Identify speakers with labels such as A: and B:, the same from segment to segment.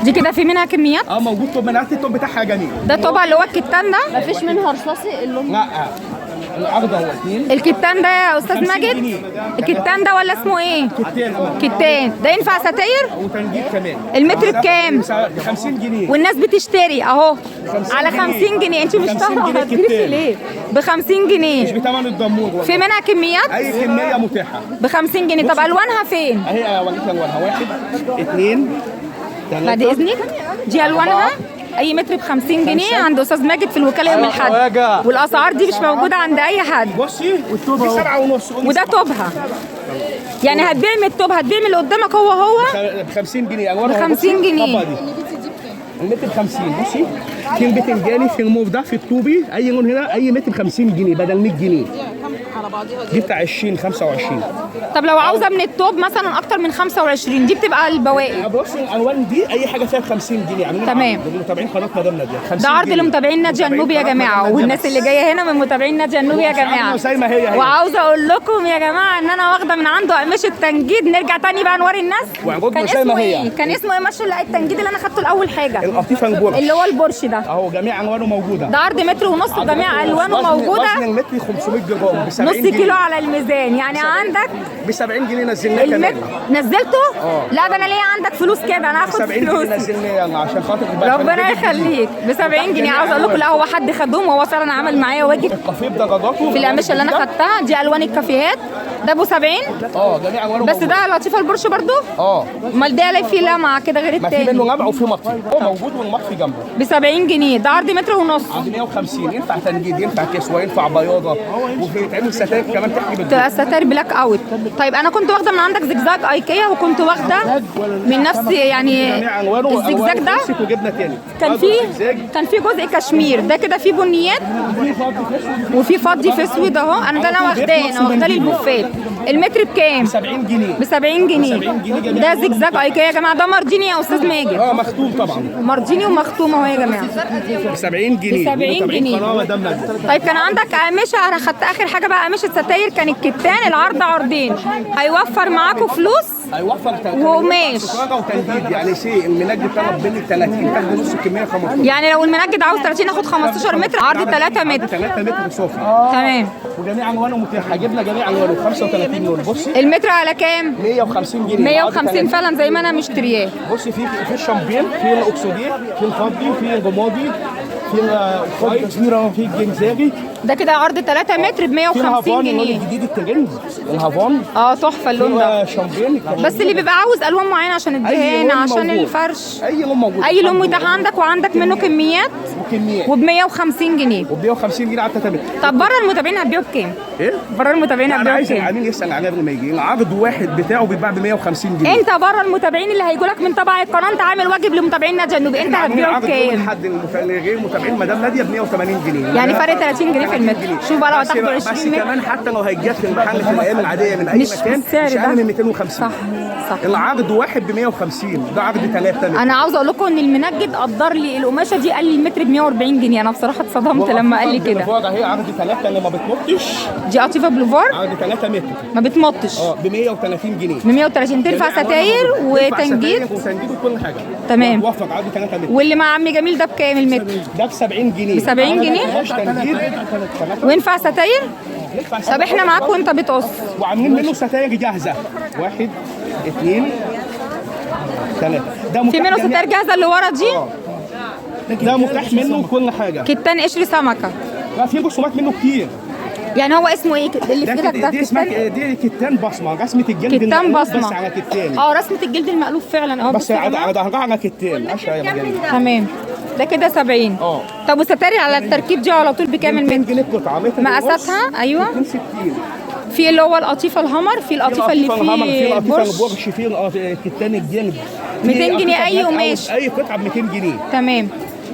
A: دي كده في منها كميات؟
B: موجود توب من التوب بتاعها جميل.
A: ده طبعا اللي هو الكتان ده؟
C: مفيش منها رصاصي اللون؟
B: لا العرض هو 2.
A: الكتان ده يا استاذ
B: 50
A: ماجد؟
B: جنيه.
A: الكتان ده ولا اسمه ايه؟
B: كتان.
A: كتان ده ينفع ستاير؟
B: وتنجيد كمان.
A: المتر بكام؟
B: 50 جنيه.
A: والناس بتشتري اهو على 50 جنيه. انت مش
B: 50
A: طالعه
B: جنيه
A: هتجري
B: كتان.
A: ليه؟ ب 50
B: مش
A: جنيه.
B: بتمن الدمور والله.
A: في منها كميات؟
B: اي كميه متاحه
A: ب 50 جنيه. طب الوانها فين؟
B: اهي اوريك الوانها 1 2
A: بعد
B: 3.
A: اذنك دي الوانها. اي متر ب 50 جنيه عند استاذ ماجد في الوكاله يوم الاحد. والاسعار دي مش موجوده عند اي حد.
B: بصي والتوب اهو 7 ونص.
A: وده توبها. يعني هتبيع من التوب، هتبيع من اللي قدامك هو
B: ب 50 جنيه.
A: ب 50 جنيه.
B: المتر ب 50. بصي في البتنجاني في الموف ده في الطوبي اي لون هنا اي متر ب 50 جنيه بدل 100 جنيه.
C: على بعضيها
B: دي بتاع 20 25.
A: طب لو عاوزه من التوب مثلا اكتر من 25 دي بتبقى البواقي.
B: بصي الالوان دي اي حاجه فيها ب 50 جنيه. عاملين
A: تمام.
B: متابعين قناه مدام ناديه.
A: ده عرض لمتابعين ناديه النوبي يا جماعه، والناس اللي جايه هنا من متابعين ناديه النوبي يا جماعه.
B: زي ما هي.
A: وعاوزه اقول لكم يا جماعه ان انا واخده من عنده قماشه تنجيد. نرجع تاني بقى نوري الناس. كان
B: زي ما
A: اسمه
B: هي.
A: ايه؟ كان اسمه ايه مشوا التنجيد اللي انا خدته الاول حاجه؟
B: القطيفه البرش.
A: اللي هو البرش ده
B: اهو جميع الوانه موجوده.
A: ده عرض متر ونص وجميع الوانه موجوده.
B: وزن المتر 500 جرام ب 70
A: نص
B: جنيه.
A: كيلو على الميزان. يعني عندك
B: ب 70 جنيه نزلناه كمان.
A: نزلته؟ لا ده انا ليا عندك فلوس كده، انا هاخد
B: 70
A: فلوس.
B: جنيه نزلناه يلا عشان خاطر
A: ربنا يخليك. ب 70 جنيه. عاوز اقول لكم لا هو حد خدهم وهو فعلا عمل معايا واجب
B: الكافيه بدرجاته
A: في القماشه اللي انا خدتها. دي الوان الكافيهات. ده ابو 70.
B: جميع الوانه
A: بس ده لطيفه البرش برضو. امال ده في لمعه كده غير
B: ما في
A: التاني.
B: منه نبع وفي مطفي. هو موجود والمطفي جنبه
A: ب 70 جنيه. ده عرض متر ونص.
B: عند 150. ينفع تنجيد ينفع كسوه ينفع بياضه وفي تعمل ستاير كمان تحكي
A: بتبقى ستاير بلاك اوت. طيب انا كنت واخده من عندك زجزاج ايكيا، وكنت واخده من نفس يعني الزجزاج ده
B: وجبنا تاني.
A: كان في جزء كشمير. ده كده فيه بنيات وفي فضي في اسود اهو. انا ده انا واخداه. انا واخداه للبوفيه. المتر بكام؟
B: 70 جنيه.
A: ب 70 جنيه. ده زجزاج ايكيا يا جماعه. ده مارجيني يا استاذ ماجد.
B: مختوم طبعا.
A: مارجيني ومختوم اهو يا جماعه.
B: ب 70 جنيه.
A: ب 70 جنيه. طيب كان عندك قماشه. انا خدت اخر حاجه بقى قماشه ستاير. كان الكتان العرض عرضين. هيوفر معاكم فلوس.
B: هيوفر
A: وقماش
B: وتنجيد. يعني سي المنجد طلب منك 30 تاخد نص الكميه 15.
A: يعني لو المنجد عاوز 30 اخد 15 متر. عرض 3 متر.
B: 3 متر صافي.
A: تمام.
B: وجميع الوانه متاحه. جبنا جميع الوانه 35 لون. بصي
A: المتر على كام؟
B: 150 جنيه.
A: 150 فعلا زي ما انا مشترياه.
B: بصي في الشامبين في الاكسوديه في الفضي في الرمادي في الفايت في الجنزاري.
A: ده كده عرض 3 متر ب 150 جنيه.
B: الجديد الترند الهافان.
A: تحفه اللون ده.
B: شامبين.
A: بس اللي بيبقى عاوز الوان معينه عشان الدهان عشان الفرش.
B: اي لون موجود.
A: اي لون متاح عندك. وعندك منه كميات وب 150 جنيه.
B: وب 150 جنيه على 3 متر.
A: طب بره المتابعين هتبيعوا بكام؟
B: ايه؟
A: بره المتابعين
B: انا
A: هتبيعوا
B: عايز
A: بكام؟
B: العميل يسال عليها قبل ما يجي. العرض واحد بتاعه بيتباع ب 150 جنيه.
A: انت بره المتابعين اللي هيجوا لك من تبع القناه. انت عامل واجب لمتابعين ناديه النوبي. انت هتبيعه بكام؟
B: حد غير متابعين مدام ناديه ب 180 جنيه.
A: يعني فرق 30 جنيه في المتر. شوف بقى لو هتاخدوا 20
B: بس
A: متر.
B: كمان حتى لو هيجيك في المحل في الايام العاديه من اي
A: مش
B: مكان
A: بالسعر
B: مش
A: ده.
B: اقل من 250.
A: صح.
B: العرض واحد ب 150. ده عرض 3 متر.
A: انا عاوزه اقول لكم ان المنجد قدر لي القماشه دي. قال لي المتر ب 140 جنيه. انا بصراحه اتصدمت لما قال لي كده.
B: هي عرض 3 اللي ما بتمطش.
A: دي قطيفه بلوفار
B: عرض 3 متر
A: ما بتمطش.
B: ب 130 جنيه.
A: ب 130 تنفع ستاير وتنجيد
B: وكل حاجه.
A: تمام.
B: وفق عرض 3 متر.
A: واللي مع عمي جميل ده بكام المتر؟
B: ده ب 70 جنيه.
A: ب 70 جنيه.
B: تنجيد.
A: وينفع ستاير؟ طب احنا معاك وانت بتقص.
B: وعاملين منه ستاير جاهزه. 1 2 3. ده
A: في منه ستاير جاهزه اللي ورا دي.
B: ده متاح منه كل حاجه.
A: كتان قشر سمكه.
B: لا في رسومات منه كتير.
A: يعني هو اسمه ايه اللي في ايدك ده؟
B: دي اسمها دي كتان بصمه. رسمه الجلد
A: كتان بصمه
B: بس على كتان.
A: رسمه الجلد المألوف فعلا
B: بس على ظهرها على كتان.
A: تمام. ده كده 70. طب والستاير على التركيب دي على طول بكام المتر؟
B: جنيه قطعه.
A: مقاساتها ايوه
B: 60.
A: في اللي هو القطيفه الهمر. في القطيفه اللي فيه
B: البرش. في الكتان الجلد
A: 200 جنيه اي قماش.
B: اي قطعه ب 200 جنيه.
A: تمام.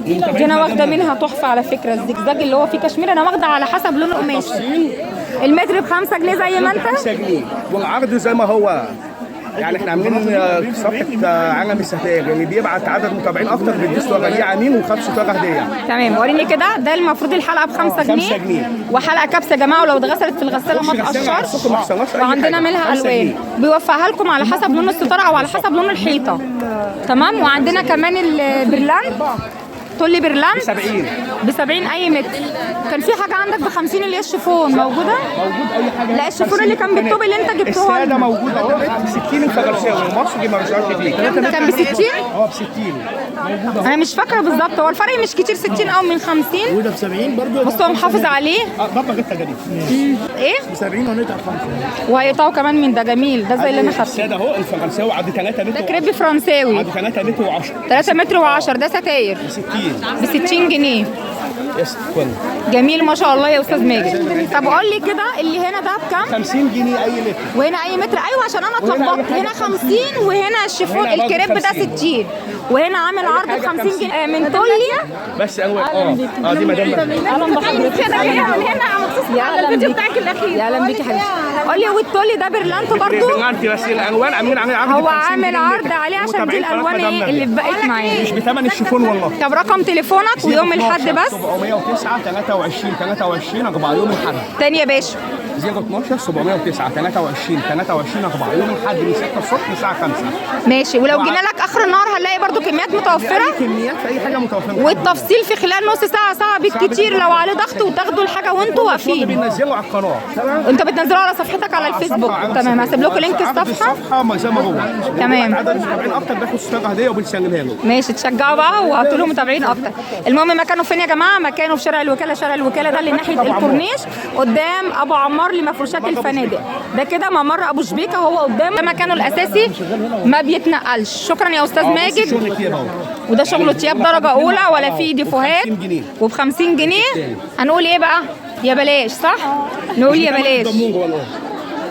A: دي انا واخده منها تحفه على فكره. الزجزاج اللي هو فيه كشمير انا واخده على حسب لون القماش. المتر ب 5 جنيه زي ما انت.
B: 5 جنيه والعرض زي ما هو. يعني احنا عاملين صفحه عالم الستاير اللي بيبعت عدد متابعين اكتر بيديس له ليه عميل وخد صوره هديه.
A: تمام وريني كده. ده المفروض الحلقه ب 5 جنيه.
B: 5 جنيه.
A: وحلقه كبسه يا جماعه، ولو اتغسلت في الغساله ما تقشرش. وعندنا منها الوان بيوفقها لكم على حسب لون الستاره او على حسب لون الحيطه. تمام. وعندنا كمان البرلان، تقول لي برلان ب 70 اي متر. كان في حاجه عندك ب 50 اللي هي الشيفون موجوده؟
B: موجود اي حاجه.
A: لا الشيفون اللي كان بالطوب اللي انت جبته
B: الساده
A: لنا
B: موجود اهو ب 60 الفرنساوي المصري ما بيشارك فيه.
A: كان ب 60؟
B: اه ب 60 موجود.
A: انا مش فاكره بالظبط، هو الفرق مش كتير 60 او من 50.
D: وده ب 70 برضه.
A: بس هو محافظ عليه.
B: بابا جبتها جديد.
A: ايه؟
D: ب 70 ونقطع 5.
A: وهيقطعوا كمان من ده جميل، ده زي اللي انا خدته.
B: الساده اهو الفرنساوي عدى 3 متر.
A: ده كريب فرنساوي
B: عدى 3 متر و10.
A: 3 متر و10. ده ستاير
B: 60
A: ب 60 جنيه.
B: يس كل
A: جميل ما شاء الله يا استاذ ماجد. طب قول لي كده اللي هنا ده بكام؟
B: 50 جنيه اي متر.
A: وهنا اي متر. ايوه عشان انا اتلخبطت. هنا 50 وهنا الشيفون
B: وهنا برضه
A: الكريب ده
B: 50.
A: 60 وهنا عامل عرض ب 50 جنيه من تولي.
B: بس اول دي مدام
A: اهلا بحضرتك. من هنا مخصوص على الفيديو بتاعك الاخير. يا اهلا بيكي حبيبتي. قول لي والتولي ده برلانتو برضه؟
B: برلانتي بس الالوان عاملين عرض.
A: هو عامل عرض عليه عشان دي الالوان ايه اللي بقت معايا.
B: مش بثمن الشيفون والله.
A: طب رقم تليفونك ويوم الاحد بس؟
B: 709 23 4 يوم الاحد.
A: تاني يا باشا.
B: 012 709 23 4 يوم الاحد من 6 الصبح للساعه 5.
A: ماشي. ولو جينا لك اخر النهار هنلاقي برضو كميات متوفره.
B: كميات في اي حاجه متوفره.
A: والتفصيل في خلال نص ساعه ساعه بالكتير لو عليه ضغط وتاخدوا الحاجه وانتوا واقفين.
B: بننزله على القناه.
A: انت بتنزلوه على صفحتك على الفيسبوك. تمام. هسيب لكم لينك الصفحه.
B: زي ما هو.
A: تمام.
B: عدد المتابعين اكتر بياخد صوره هديه وبنسلمها له.
A: ماشي. تشجعوا بقى وهاتوا له متابعين اكتر. المهم مكانه فين يا جماعه؟ مكانه في شارع الوكاله. شارع الوكاله ده اللي ناحيه الكورنيش قدام ابو عمار لمفروشات الفنادق. ده كده ممر ابو شبيكه هو قدام. ده مكانه الاساسي ما بيتنقلش. شكرا يا استاذ ماجد. وده شغله تياب درجه اولى ولا فيه ديفوهات وب 50 جنيه. هنقول ايه بقى؟ يا بلاش صح؟ نقول يا بلاش.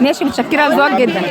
A: ماشي. متشكره يا زوال جدا.